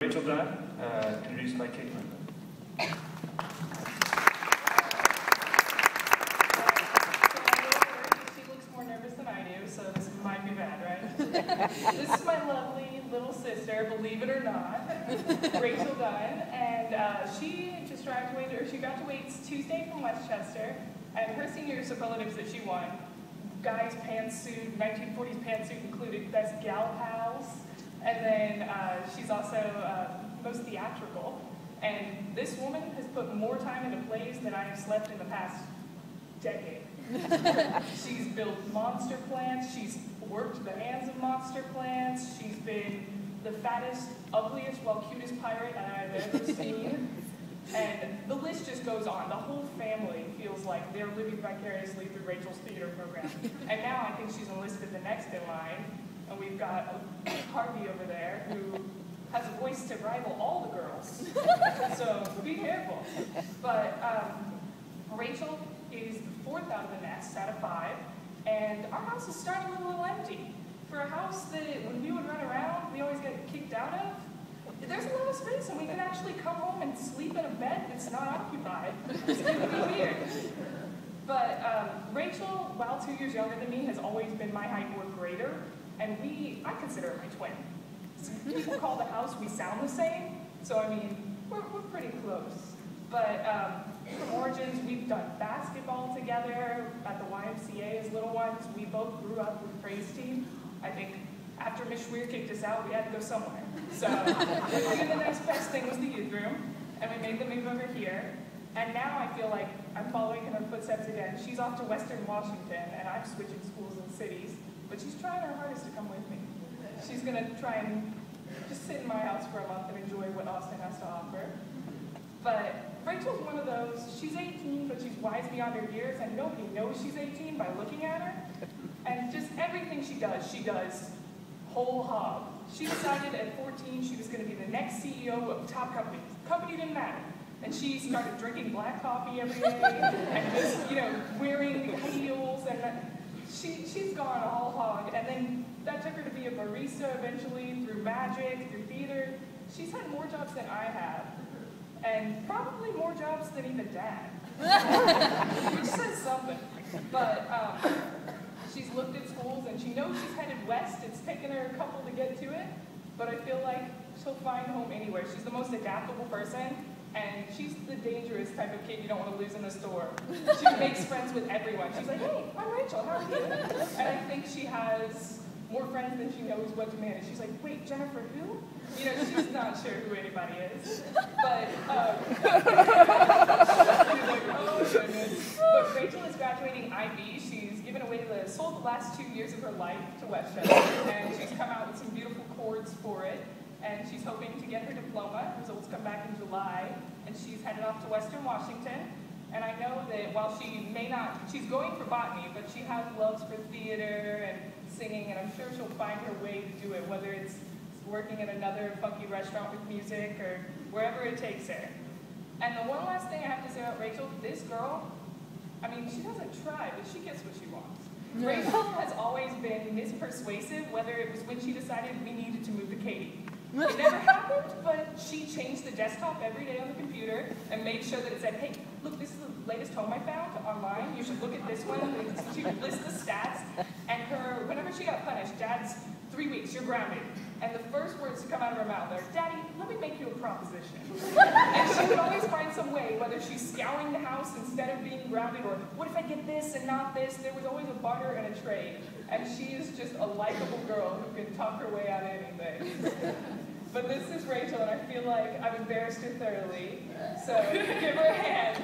Rachael Dunn, introduced by Caitlyn. She looks more nervous than I do, so this might be bad, right? This is my lovely little sister, believe it or not, Rachael Dunn, and she just graduated, or she graduates Tuesday from Westchester, and her senior superlatives that she won, guy's pantsuit, 1940s pantsuit included, best gal pals, and then she's also most theatrical. And this woman has put more time into plays than I have slept in the past decade. She's built monster plants, she's worked the hands of monster plants, she's been the fattest, ugliest, well cutest pirate I've ever seen. And the list just goes on. The whole family feels like they're living vicariously through Rachael's theater program. And now I think she's enlisted the next in line. And we've got Harvey over there who has a voice to rival all the girls. So be careful. But Rachael is the fourth out of the nest out of 5. And our house is starting a little empty. For a house that when we would run around, we always get kicked out of, there's a lot of space and we can actually come home and sleep in a bed that's not occupied. It's going to be weird. But Rachael, while 2 years younger than me, has always been my height or greater. And I consider her my twin. People call the house, we sound the same. So I mean, we're pretty close. But from origins, we've done basketball together at the YMCA as little ones. We both grew up with praise team. I think after Miss Schweer kicked us out, we had to go somewhere. So the next best thing was the youth room, and we made the move over here. And now I feel like I'm following in her footsteps again. She's off to Western Washington, and I'm switching schools and cities. But she's trying her hardest to come with me. She's going to try and just sit in my house for a month and enjoy what Austin has to offer. But Rachael's one of those, she's 18, but she's wise beyond her years, and nobody knows she's 18 by looking at her. And just everything she does whole hog. She decided at 14 she was going to be the next CEO of a top company. Company didn't matter. And she started drinking black coffee every day, and just, wearing heels, and she's gone all hog. And then that took her to be a barista eventually, through magic, through theater. She's had more jobs than I have, and probably more jobs than even Dad, which says something. But she's looked at schools, and she knows she's headed west. It's taken her a couple to get to it, but I feel like she'll find home anywhere. She's the most adaptable person, and she's the dangerous type of kid you don't want to lose in the store. She makes friends with everyone. She's like, hey, I'm Rachael, how are you? And I think she has more friends than she knows what to manage. She's like, wait, Jennifer who? She's not sure who anybody is. But, she's like, oh goodness. But Rachael is graduating IB. She's sold the last 2 years of her life to Westchester, and she's come out with some beautiful chords for it. And she's hoping to get her diploma. Results come back in July, and she's headed off to Western Washington. And I know that while she's going for botany, but she has loves for theater and singing, and I'm sure she'll find her way to do it, whether it's working at another funky restaurant with music or wherever it takes her. And the one last thing I have to say about Rachael, this girl, she doesn't try, but she gets what she wants. Rachael has always been Miss Persuasive, whether it was when she decided we needed to move to Katie. It never happened, but she changed the desktop every day on the computer and made sure that it said, hey, look, this is the latest home I found online. You should look at this one. She would list the stats. And whenever she got punished, Dad's 3 weeks, you're grounded. And the first words to come out of her mouth are, Daddy, let me make you a proposition. And she would always find some way, whether she's scouring the house instead of being grounded, or what if I get this and not this? There was always a barter and a trade. And she is just a likable girl who can talk her way out of anything. But this is Rachael, and I feel like I've embarrassed her thoroughly. So give her a hand.